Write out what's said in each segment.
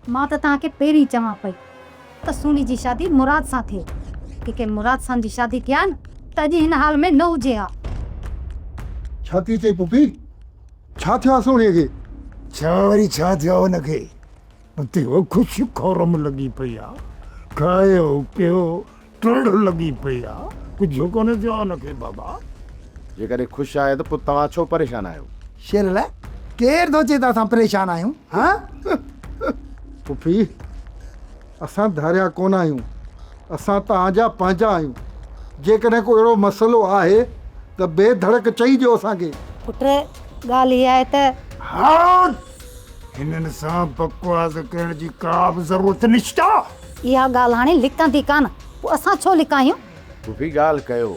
मां त तव्हांखे पहिरीं चवां पई त सुनी जी शादी मुराद सां थिए के मुराद सां जी शादी कया न त अॼु हिन हाल में न हुजे हा। छा थी चई पुफी? छा थियो आहे सोणीअ खे? छा वरी छा थियो हुनखे? उते वो ख़ुशि खोरम लॻी पई आहे, खायो पियो टड़ लॻी पई आहे, कुझु कोन थियो हुनखे बाबा। जेकॾहिं ख़ुशि आहे त पोइ तव्हां छो परेशान आहियो? शेर लाइ केरु थो चए त असां परेशान आहियूं? हा पुफी असां धारिया कोन आहियूं, असां तव्हांजा पंहिंजा आहियूं। जेकॾहिं को अहिड़ो मसइलो आहे त बेधड़क चइजो असांखे। पुट ॻाल्हि इहा आहे त हाँ हिननि सां बकवास करण जी का बि ज़रूरत निश्ता। इहा ॻाल्हि हाणे लिकंदी कान, पोइ असां छो लिकायूं? पुफी ॻाल्हि कयो,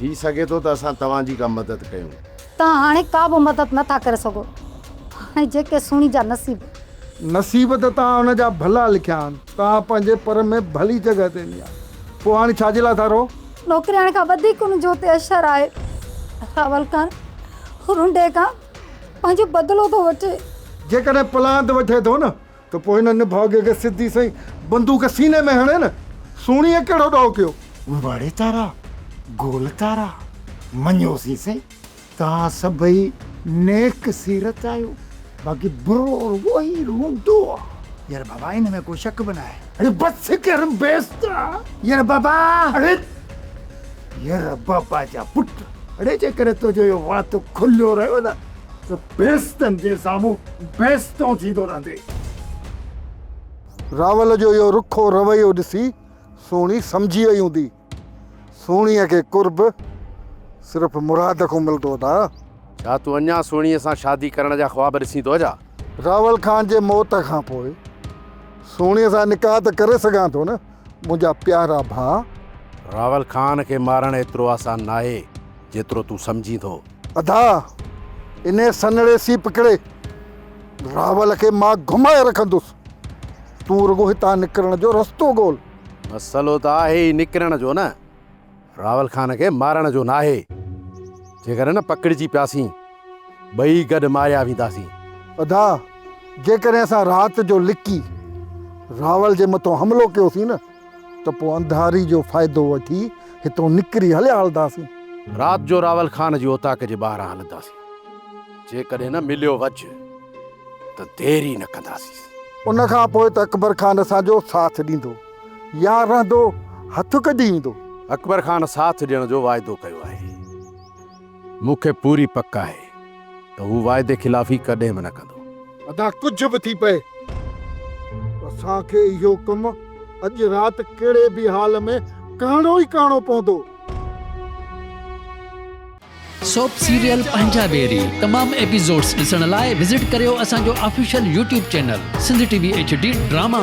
थी सघे थो त असां तव्हांजी का मदद कयूं। तव्हां हाणे का बि मदद नथा करे सघो। हाणे जेके सुणी जा नसीब नसीब त तव्हां हुनजा भला लिखिया आहिनि, तव्हां पंहिंजे पर में भली जॻह ते ॾिनी आहे, पोइ हाणे छाजे लाइ था रहो? नौकिरियाण खां वधीक हुनजो ते असरु आहे। रावल खान रुंडे खां पंहिंजो बदिलो थो वठे। जेकॾहिं प्लान ते वठे थो न त पोइ हिन निभागे खे सिधी सही बंदूक सीने में हणे न। सुणीअ कहिड़ो ॾोह कयो? बड़े तारा गोल तारा मञोसीं से तव्हां सभई नेक सीरत आहियो, बाक़ी बुरो वो ही रूंदो आहे। यार बाबा इन में कोई शक बना है? अरे बस कर बेस्ता यार बाबा। अरे यार बाबा जा पुट, अरे जेकर तुंहिंजो इहो वात खुलियो रहियो न त बेस्तनि जे साम्हूं बेस्तो थींदो रहंदे। रावल जो इहो रुखो रवैयो ॾिसी सोणी सम्झी वई हूंदी सोणीअ खे कुर्ब सिर्फ़ु मुराद खां मिलंदो था। छा तूं अञा सोणीअ सां शादी करण जा ख्वाब ॾिसी थो अञा? रावल खान जे मौत खां पोइ सोणीअ सां निकाह त करे सघां थो न मुंहिंजा प्यारा भाउ। रावल खान खे मारणु एतिरो आसान नाहे जेतिरो तूं सम्झी थो। अधा इन सनड़े सी पकड़े रावल खे मां घुमाए रखंदुसि। तूं रुगो हितां निकिरण जो रस्तो ॻोल्ह। मसलो त आहे ई निकिरण जो न, रावल खान खे मारण जो नाहे। जेकर न पकड़िजी पियासीं ॿई गॾु मारिया वेंदासीं। अधा जेकॾहिं असां राति जो लिकी रावल जे मथां हमिलो कयोसीं न त पोइ अंधारी जो फ़ाइदो वठी हितां निकिरी हलिया हलंदासीं। राति जो रावल खान जी ओताक जे ॿाहिरां हलंदासीं। जेकॾहिं न मिलियो वज त देरी न कंदासीं। उन खां पोइ त अकबर खान असांजो साथ ॾींदो या रहंदो हथु कढी ईंदो। अकबर खान साथ ॾियण जो वाइदो कयो आहे। मूंखे पूरी पक आहे त हू वाइदे खिलाफ़ी कॾहिं बि न कंदो। अदा कुझु बि थी पए असांखे इहो कमु अॼु राति कहिड़े बि हाल में करणो ई करणो पवंदो। सोप सीरियल पंजाबेरी तमाम एपिसोड्स ॾिसण लाइ विज़िट करियो असांजो official YouTube channel Sindh TV HD drama.